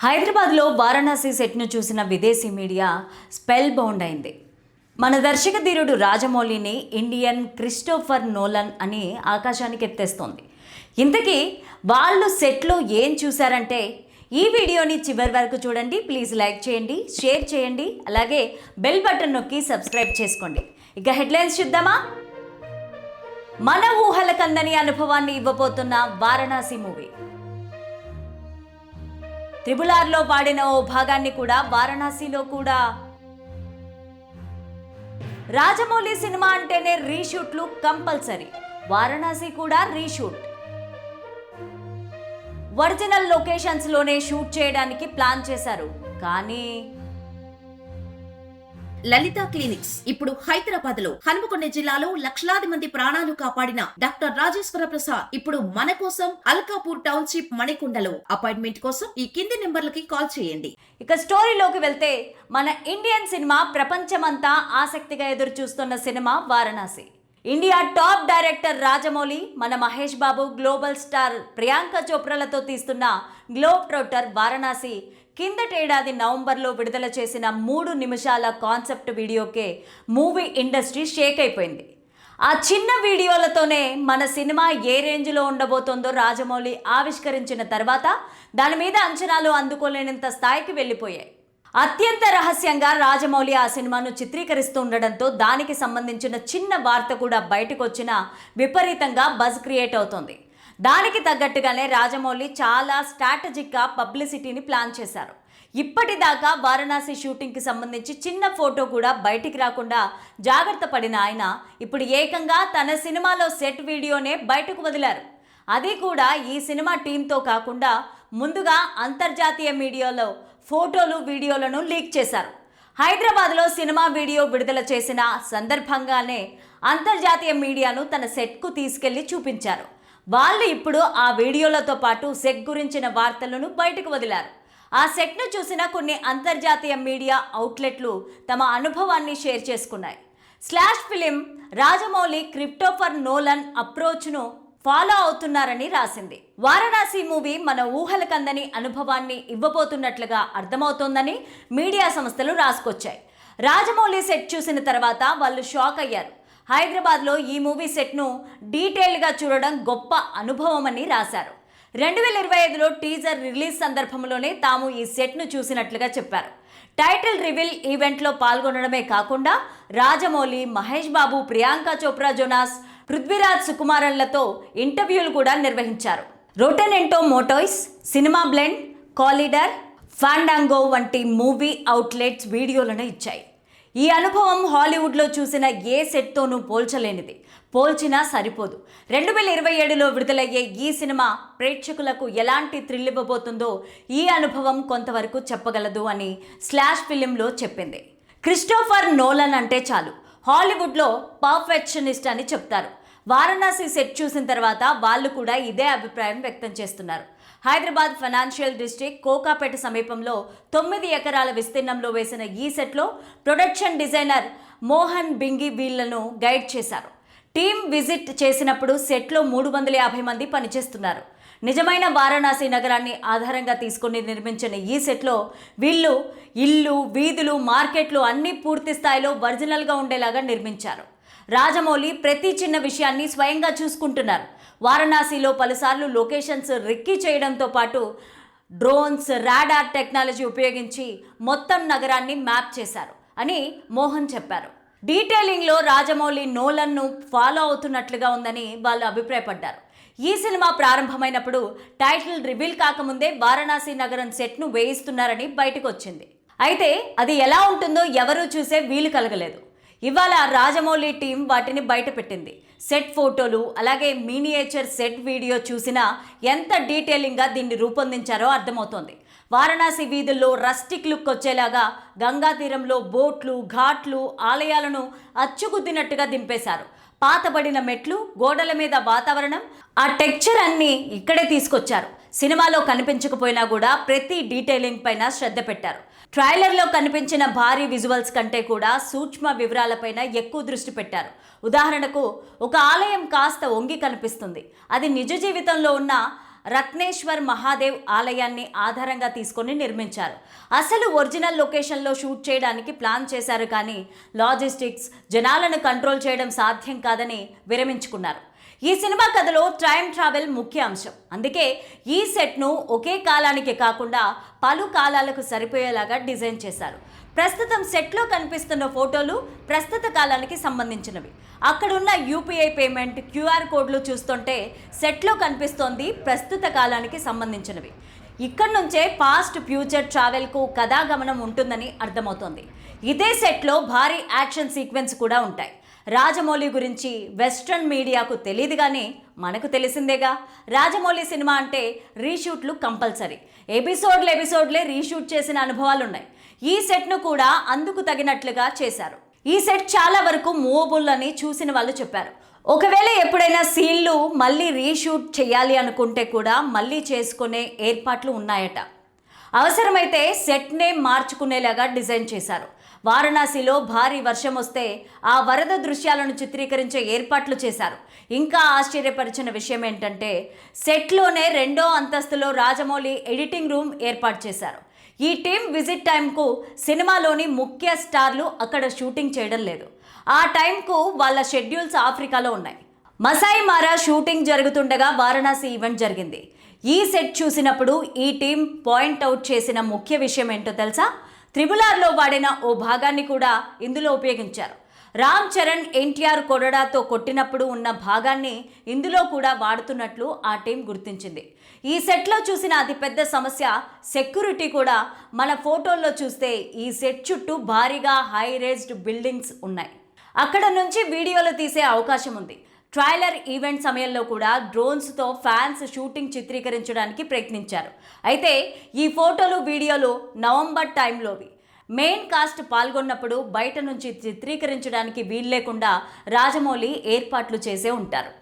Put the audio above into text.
హైదరాబాద్లో వారణాసి సెట్ను చూసిన విదేశీ మీడియా స్పెల్ బౌండ్ అయింది. మన దర్శక ధీరుడు రాజమౌళిని ఇండియన్ క్రిస్టోఫర్ నోలన్ అని ఆకాశానికి ఎత్తేస్తోంది. ఇంతకీ వాళ్ళు సెట్లో ఏం చూశారంటే ఈ వీడియోని చివరి వరకు చూడండి. ప్లీజ్ లైక్ చేయండి, షేర్ చేయండి, అలాగే బెల్ బటన్ నొక్కి సబ్స్క్రైబ్ చేసుకోండి. ఇక హెడ్లైన్స్ చూద్దామా. మన ఊహల కందని అనుభవాన్ని ఇవ్వబోతున్న వారణాసి మూవీ. త్రిబుల్-ఆర్లో పాడిన ఓ భాగాన్ని కూడా వారణాసిలో కూడా. రాజమౌళి సినిమా అంటేనే రీషూట్లు కంపల్సరీ. వారణాసి కూడా రీషూట్. ఒరిజినల్ లొకేషన్స్ లోనే షూట్ చేయడానికి ప్లాన్ చేశారు. కానీ లలిత క్లినిక్స్ ఇప్పుడు హైదరాబాద్ లో హనుమకొండ జిల్లాలో లక్షలాది మంది ప్రాణాలు కాపాడిన డాక్టర్ రాజేశ్వర ప్రసాద్ ఇప్పుడు మన కోసం అల్కాపూర్ టౌన్షిప్ మణికొండలో. అపాయింట్మెంట్ కోసం ఈ కింది నెంబర్లకి కాల్ చేయండి. ఇక స్టోరీలోకి వెళ్తే మన ఇండియన్ సినిమా ప్రపంచమంతా ఆసక్తిగా ఎదురు చూస్తున్న cinema Varanasi. India top director Rajamouli, మన మహేష్ బాబు, గ్లోబల్ స్టార్ ప్రియాంక చోప్రాలతో తీస్తున్న గ్లోబ్ ట్రోటర్ వారణాసి కిందటేడాది నవంబర్లో విడుదల చేసిన 3 నిమిషాల కాన్సెప్ట్ వీడియోకే మూవీ ఇండస్ట్రీ షేక్ అయిపోయింది. ఆ చిన్న వీడియోలతోనే మన సినిమా ఏ రేంజ్లో ఉండబోతోందో రాజమౌళి ఆవిష్కరించిన తర్వాత దాని మీద అంచనాలు అందుకోలేనంత స్థాయికి వెళ్ళిపోయాయి. అత్యంత రహస్యంగా రాజమౌళి ఆ సినిమాను చిత్రీకరిస్తూ ఉండడంతో దానికి సంబంధించిన చిన్న వార్త కూడా బయటకు వచ్చినా విపరీతంగా బజ్ క్రియేట్ అవుతోంది. దానికి తగ్గట్టుగానే రాజమౌళి చాలా స్ట్రాటజిక్గా పబ్లిసిటీని ప్లాన్ చేశారు. ఇప్పటిదాకా వారణాసి షూటింగ్కి సంబంధించి చిన్న ఫోటో కూడా బయటికి రాకుండా జాగ్రత్త పడిన ఆయన ఇప్పుడు ఏకంగా తన సినిమాలో సెట్ వీడియోనే బయటకు వదిలారు. అది కూడా ఈ సినిమా టీంతో కాకుండా ముందుగా అంతర్జాతీయ మీడియాలో ఫోటోలు, వీడియోలను లీక్ చేశారు. హైదరాబాద్లో సినిమా వీడియో విడుదల చేసిన సందర్భంగానే అంతర్జాతీయ మీడియాను తన సెట్కు తీసుకెళ్లి చూపించారు. వాళ్ళు ఇప్పుడు ఆ వీడియోలతో పాటు సెట్ గురించిన వార్తలను బయటకు వదిలారు. ఆ సెట్ను చూసిన కొన్ని అంతర్జాతీయ మీడియా అవుట్లెట్లు తమ అనుభవాన్ని షేర్ చేసుకున్నాయి. Slash film Rajamouli Christopher Nolan అప్రోచ్ను ఫాలో అవుతున్నారని రాసింది. వారణాసి మూవీ మన ఊహల కందని అనుభవాన్ని ఇవ్వబోతున్నట్లుగా అర్థమవుతోందని మీడియా సంస్థలు రాసుకొచ్చాయి. రాజమౌళి సెట్ చూసిన తర్వాత వాళ్ళు షాక్ అయ్యారు. హైదరాబాద్లో ఈ మూవీ సెట్ను డీటెయిల్గా చూడడం గొప్ప అనుభవమని రాశారు. 2025లో టీజర్ రిలీజ్ సందర్భంలోనే తాము ఈ సెట్ను చూసినట్లుగా చెప్పారు. టైటిల్ రివీల్ ఈవెంట్లో పాల్గొనడమే కాకుండా రాజమౌళి, మహేష్ బాబు, ప్రియాంక చోప్రా జోనాస్, పృథ్వీరాజ్ సుకుమారన్లతో ఇంటర్వ్యూలు కూడా నిర్వహించారు. రోటెన్ మోటోస్, సినిమా బ్లెండ్, కాలిడర్, ఫాండాంగో వంటి మూవీ అవుట్లెట్స్ వీడియోలను ఇచ్చాయి. ఈ అనుభవం హాలీవుడ్లో చూసిన ఏ సెట్తోనూ పోల్చలేనిది. పోల్చినా సరిపోదు. 2027లో విడుదలయ్యే ఈ సినిమా ప్రేక్షకులకు ఎలాంటి థ్రిల్ ఇవ్వబోతుందో ఈ అనుభవం కొంతవరకు చెప్పగలదు అని స్లాష్ ఫిలింలో చెప్పింది. క్రిస్టోఫర్ నోలన్ అంటే చాలు హాలీవుడ్లో పర్ఫెక్షనిస్ట్ అని చెప్తారు. వారణాసి సెట్ చూసిన తర్వాత వాళ్ళు కూడా ఇదే అభిప్రాయం వ్యక్తం చేస్తున్నారు. హైదరాబాద్ ఫైనాన్షియల్ డిస్ట్రిక్ట్ కోకాపేట సమీపంలో 9 ఎకరాల విస్తీర్ణంలో వేసిన ఈ సెట్లో ప్రొడక్షన్ డిజైనర్ మోహన్ బింగి వీళ్లను గైడ్ చేశారు. టీమ్ విజిట్ చేసినప్పుడు సెట్లో 350 మంది పనిచేస్తున్నారు. నిజమైన వారణాసి నగరాన్ని ఆధారంగా తీసుకుని నిర్మించిన ఈ సెట్లో వీళ్ళు ఇల్లు, వీధులు, మార్కెట్లు అన్నీ పూర్తి స్థాయిలో ఒరిజినల్గా ఉండేలాగా నిర్మించారు. రాజమౌళి ప్రతి చిన్న విషయాన్ని స్వయంగా చూసుకుంటున్నారు. వారణాసిలో పలుసార్లు లొకేషన్స్ రెక్కీ చేయడంతో పాటు డ్రోన్స్, రాడార్ టెక్నాలజీ ఉపయోగించి మొత్తం నగరాన్ని మ్యాప్ చేశారు అని మోహన్ చెప్పారు. డీటెయిలింగ్లో రాజమౌళి నోలన్ను ఫాలో అవుతున్నట్లుగా ఉందని వాళ్ళు అభిప్రాయపడ్డారు. ఈ సినిమా ప్రారంభమైనప్పుడు టైటిల్ రివీల్ కాకముందే వారణాసి నగరం సెట్ను వేయిస్తున్నారని బయటకు వచ్చింది. అయితే అది ఎలా ఉంటుందో ఎవరూ చూసే వీలు కలగలేదు. ఇవాళ రాజమౌళి టీం వాటిని బయటపెట్టింది. సెట్ ఫోటోలు, అలాగే మినియేచర్ సెట్ వీడియో చూసినా ఎంత డీటెయిలింగ్గా దీన్ని రూపొందించారో అర్థమవుతోంది. వారణాసి వీధుల్లో రస్టిక్ లుక్ వచ్చేలాగా గంగా తీరంలో బోట్లు, ఘాట్లు, ఆలయాలను అచ్చుగుద్దినట్టుగా దింపేశారు. పాతబడిన మెట్లు, గోడల మీద వాతావరణం, ఆ టెక్చర్ అన్నీ ఇక్కడే తీసుకొచ్చారు. సినిమాలో కనిపించకపోయినా కూడా ప్రతి డీటెయిలింగ్ పైన శ్రద్ధ పెట్టారు. ట్రైలర్లో కనిపించిన భారీ విజువల్స్ కంటే కూడా సూక్ష్మ వివరాలపైన ఎక్కువ దృష్టి పెట్టారు. ఉదాహరణకు ఒక ఆలయం కాస్త వంగి కనిపిస్తుంది. అది నిజ జీవితంలో ఉన్న రత్నేశ్వర్ మహాదేవ్ ఆలయాన్ని ఆధారంగా తీసుకొని నిర్మించారు. అసలు ఒరిజినల్ లొకేషన్లో షూట్ చేయడానికి ప్లాన్ చేశారు, కానీ లాజిస్టిక్స్, జనాలను కంట్రోల్ చేయడం సాధ్యం కాదని విరమించుకున్నారు. ఈ సినిమా కథలో టైం ట్రావెల్ ముఖ్య అంశం. అందుకే ఈ సెట్ను ఒకే కాలానికి కాకుండా పలు కాలాలకు సరిపోయేలాగా డిజైన్ చేశారు. ప్రస్తుతం సెట్లో కనిపిస్తున్న ఫోటోలు ప్రస్తుత కాలానికి సంబంధించినవి. అక్కడున్న యూపీఐ పేమెంట్, క్యూఆర్ కోడ్లు చూస్తుంటే సెట్లో కనిపిస్తోంది ప్రస్తుత కాలానికి సంబంధించినవి. ఇక్కడి నుంచే పాస్ట్ ఫ్యూచర్ ట్రావెల్కు కథాగమనం ఉంటుందని అర్థమవుతోంది. ఇదే సెట్లో భారీ యాక్షన్ సీక్వెన్స్ కూడా ఉంటాయి. రాజమౌళి గురించి వెస్ట్రన్ మీడియాకు తెలియదు, కానీ మనకు తెలిసిందేగా. రాజమౌళి సినిమా అంటే రీషూట్లు కంపల్సరీ. ఎపిసోడ్లే రీషూట్ చేసిన అనుభవాలున్నాయి. ఈ సెట్ను కూడా అందుకు తగినట్లుగా చేశారు. ఈ సెట్ చాలా వరకు మూవబుల్ అని చూసిన వాళ్ళు చెప్పారు. ఒకవేళ ఎప్పుడైనా సీన్లు మళ్ళీ రీషూట్ చేయాలి అనుకుంటే కూడా మళ్ళీ చేసుకునే ఏర్పాట్లు ఉన్నాయట. అవసరమైతే సెట్నే మార్చుకునేలాగా డిజైన్ చేశారు. వారణాసిలో భారీ వర్షం వస్తే ఆ వరద దృశ్యాలను చిత్రీకరించే ఏర్పాట్లు చేశారు. ఇంకా ఆశ్చర్యపరిచిన విషయం ఏంటంటే సెట్లోనే 2వ అంతస్తులో రాజమౌళి ఎడిటింగ్ రూమ్ ఏర్పాటు చేశారు. ఈ టీం విజిట్ టైంకు సినిమాలోని ముఖ్య స్టార్లు అక్కడ షూటింగ్ చేయడం లేదు. ఆ టైంకు వాళ్ళ షెడ్యూల్స్ ఆఫ్రికాలో ఉన్నాయి. మసాయి మారా షూటింగ్ జరుగుతుండగా వారణాసి ఈవెంట్ జరిగింది. ఈ సెట్ చూసినప్పుడు ఈ టీం పాయింట్అవుట్ చేసిన ముఖ్య విషయం ఏంటో తెలుసా? త్రిబుల్-ఆర్లో వాడిన ఓ భాగాన్ని కూడా ఇందులో ఉపయోగించారు. రామ్ చరణ్ ఎన్టీఆర్ కొరడాతో కొట్టినప్పుడు ఉన్న భాగాన్ని ఇందులో కూడా వాడుతున్నట్లు ఆ టీం గుర్తించింది. ఈ సెట్లో చూసిన అతిపెద్ద సమస్య సెక్యూరిటీ కూడా. మన ఫోటోల్లో చూస్తే ఈ సెట్ చుట్టూ భారీగా హై రేజ్డ్ బిల్డింగ్స్ ఉన్నాయి. అక్కడ నుంచి వీడియోలు తీసే అవకాశం ఉంది. ట్రైలర్ ఈవెంట్ సమయంలో కూడా డ్రోన్స్తో ఫ్యాన్స్ షూటింగ్ చిత్రీకరించడానికి ప్రయత్నించారు. అయితే ఈ ఫోటోలు, వీడియోలు నవంబర్ టైంలోవి. మెయిన్ కాస్ట్ పాల్గొన్నప్పుడు బయట నుంచి చిత్రీకరించడానికి వీల్లేకుండా రాజమౌళి ఏర్పాట్లు చేసే ఉంటారు.